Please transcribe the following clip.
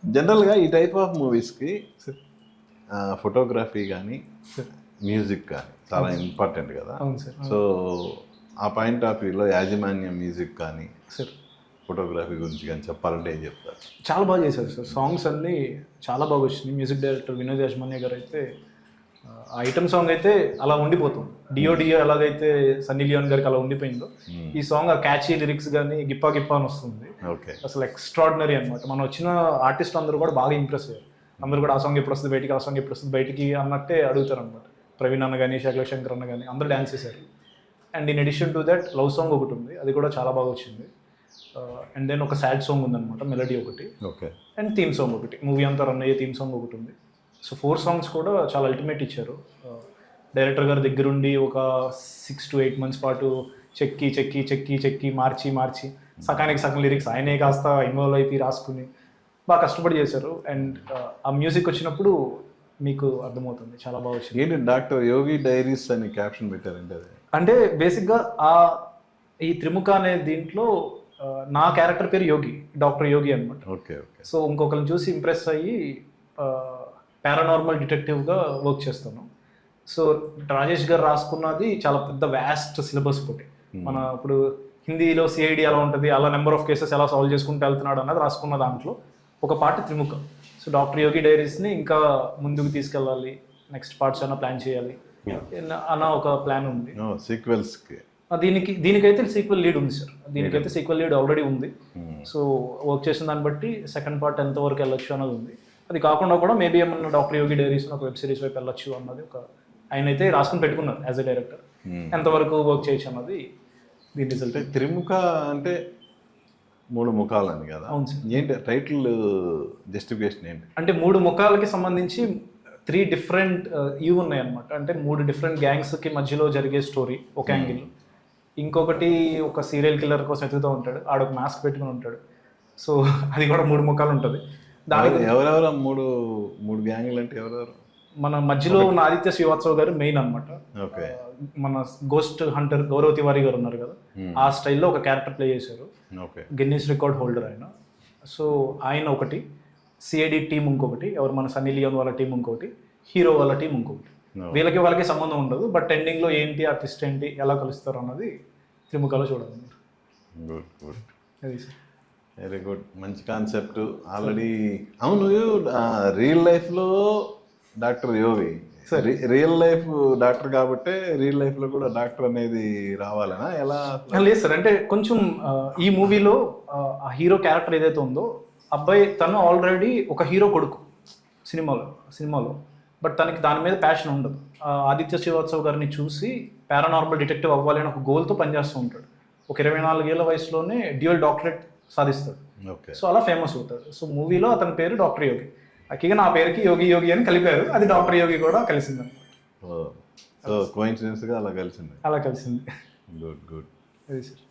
జనరల్గా ఈ type of మూవీస్కి ఫోటోగ్రఫీ కానీ మ్యూజిక్ కానీ చాలా ఇంపార్టెంట్ కదా. అవును సార్. సో ఆ పాయింట్ ఆఫ్ వ్యూలో యాజమాన్యం మ్యూజిక్ కానీ సార్ ఫోటోగ్రఫీ గురించి కానీ చెప్పాలంటే ఏం చెప్తారు? చాలా బాగా చేశారు సార్. సాంగ్స్ అన్నీ చాలా బాగా వచ్చినాయి. మ్యూజిక్ డైరెక్టర్ వినోద్ యాజమాన్య గారు అయితే ఆ ఐటమ్ సాంగ్ అయితే అలా ఉండిపోతుంది. డియో ఎలాగైతే సన్నీ లియోన్ గారికి అలా ఉండిపోయిందో ఈ సాంగ్ ఆ క్యాచీ లిరిక్స్ కానీ గిప్పా గిప్పా అని వస్తుంది. ఓకే, అసలు ఎక్స్ట్రాడినరీ అనమాట. మనం వచ్చిన ఆర్టిస్ట్ అందరూ కూడా బాగా ఇంప్రెస్ అయ్యారు. అందరూ కూడా ఆ సాంగ్ ఎప్పుడు వస్తుంది బయటికి, ఆ సాంగ్ ఎప్పుడు వస్తుంది బయటికి అన్నట్టే అడుగుతారు అనమాట. ప్రవీణ్ అన్న కానీ శేఖర్ శంకర్ అన్న కానీ అందరూ డ్యాన్స్ చేశారు. And in addition to that love song ఒకటి ఉంది, అది కూడా చాలా బాగా వచ్చింది. అండ్ దెన్ ఒక సాడ్ సాంగ్ ఉందన్నమాట, మెలడీ ఒకటి. ఓకే, అండ్ థీమ్ సాంగ్ ఒకటి, మూవీ అంతా రన్ అయ్యే థీమ్ సాంగ్ ఒకటి ఉంది. సో 4 సాంగ్స్ కూడా చాలా అల్టిమేట్ ఇచ్చారు. డైరెక్టర్ గారి దగ్గరుండి ఒక 6 to 8 months పాటు చెక్కి చెక్కి చెక్కి చెక్కి మార్చి మార్చి సకానికి సగం లిరిక్స్ ఆయనే కాస్త ఇన్వాల్వ్ అయిపోయి రాసుకుని బాగా కష్టపడి చేశారు. అండ్ ఆ మ్యూజిక్ వచ్చినప్పుడు మీకు అర్థమవుతుంది చాలా బాగా వచ్చింది. ఏంటి డాక్టర్ యోగి డైరీస్ అని క్యాప్షన్ పెట్టారంటే అది అంటే బేసిక్గా ఈ త్రిముఖ అనే దీంట్లో నా క్యారెక్టర్ పేరు యోగి, డాక్టర్ యోగి అనమాట. Okay okay. సో ఇంకొకరిని చూసి ఇంప్రెస్ అయ్యి పారానార్మల్ డిటెక్టివ్గా వర్క్ చేస్తాను. సో రాజేష్ గారు రాసుకున్నది చాలా పెద్ద వ్యాస్ట్ సిలబస్ ఒకటి. మన ఇప్పుడు హిందీలో సిఐడి ఎలా ఉంటుంది, అలా నెంబర్ ఆఫ్ కేసెస్ ఎలా సాల్వ్ చేసుకుంటూ వెళ్తున్నాడు అన్నది రాసుకున్న దాంట్లో ఒక పార్ట్ త్రిముఖ. సో డాక్టర్ యోగి డైరీస్ని ఇంకా ముందుకు తీసుకెళ్ళాలి, నెక్స్ట్ పార్ట్స్ అయినా ప్లాన్ చేయాలి అన్న ఒక ప్లాన్ ఉంది. సీక్వెల్స్కి దీనికైతే సీక్వెల్ లీడ్ ఉంది సార్. దీనికైతే సీక్వెల్ లీడ్ ఆల్రెడీ ఉంది. సో వర్క్ చేసిన దాన్ని బట్టి సెకండ్ పార్ట్ ఎంతవరకు వెళ్ళొచ్చు అన్నది ఉంది. అది కాకుండా కూడా మేబీ ఏమన్నా డాక్టర్ యోగి డైరీస్ ఒక వెబ్ సిరీస్ వైపు వెళ్ళొచ్చు అన్నది ఒక ఆయన అయితే రాసుకుని పెట్టుకున్నారు యాజ్ ఎ డైరెక్టర్. ఎంతవరకు వర్క్ చేయొచ్చు అన్నది దీని రిజల్ట్. త్రిముఖ అంటే 3 ముఖాలని కదా. అవును సార్. ఏంటి టైటిల్ జస్టిఫికేషన్ ఏంటి? అంటే 3 ముఖాలకి సంబంధించి 3 డిఫరెంట్ ఇవి ఉన్నాయి అనమాట. అంటే 3 డిఫరెంట్ గ్యాంగ్స్కి మధ్యలో జరిగే స్టోరీ ఒక యాంగిల్. ఇంకొకటి ఒక సీరియల్ కిల్లర్ కోసం ఎదుగుతూ ఉంటాడు, ఆడొక మాస్క్ పెట్టుకుని ఉంటాడు. సో అది కూడా 3 ముఖాలు ఉంటుంది. దాని ఎవరెవరు మూడు గ్యాంగ్లు అంటే ఎవరెవరు? మన మధ్యలో ఉన్న ఆదిత్య శ్రీవాత్సవ్ గారు మెయిన్ అనమాట. ఓకే. మన గోస్ట్ హంటర్ గౌరవ్ తివారీ గారు ఉన్నారు కదా, ఆ స్టైల్లో ఒక క్యారెక్టర్ ప్లే చేశారు. ఓకే. గిన్నీస్ రికార్డ్ హోల్డర్ ఆయన. సో ఆయన ఒకటి, సిఐడి టీం ఇంకొకటి, ఎవరు మన సన్నీ లియోన్ వాళ్ళ టీం ఇంకొకటి, హీరో వాళ్ళ టీం ఇంకొకటి. వాళ్ళకి సంబంధం ఉండదు, బట్ ఎండింగ్లో ఏంటి ఆ ట్విస్ట్ ఏంటి ఎలా కలుస్తారు అన్నది త్రిముఖలో చూడాలి. గుడ్ గుడ్, అది సార్. వెరీ గుడ్, మంచి కాన్సెప్ట్. ఆల్రెడీ అవును, రియల్ లైఫ్లో డాక్టర్ యోగి, రియల్ లైఫ్ డాక్టర్ కాబట్టి రియల్ లైఫ్లో కూడా డాక్టర్ అనేది రావాలనా ఎలా? లేదు సార్, అంటే కొంచెం ఈ మూవీలో ఆ హీరో క్యారెక్టర్ ఏదైతే ఉందో అబ్బాయి తను ఆల్రెడీ ఒక హీరో కొడుకు సినిమాలో బట్ తనకి దాని మీద ప్యాషన్ ఉండదు. ఆదిత్య శ్రీవాత్సవ్ గారిని చూసి పారానార్మల్ డిటెక్టివ్ అవ్వాలి అని ఒక గోల్తో పనిచేస్తూ ఉంటాడు. ఒక 24 ఏళ్ల వయసులోనే డ్యూయల్ డాక్టరేట్ సాధిస్తాడు. సో అలా ఫేమస్ అవుతాడు. సో మూవీలో అతని పేరు డాక్టర్ యోగి. అక్కిగా నా పేరుకి యోగి యోగి అని కలిపారు, అది డాక్టర్ యోగి కూడా కలిసింది. సో కోఇన్సిడెన్స్ గా అలా కలిసింది. గుడ్ గుడ్, అది సార్.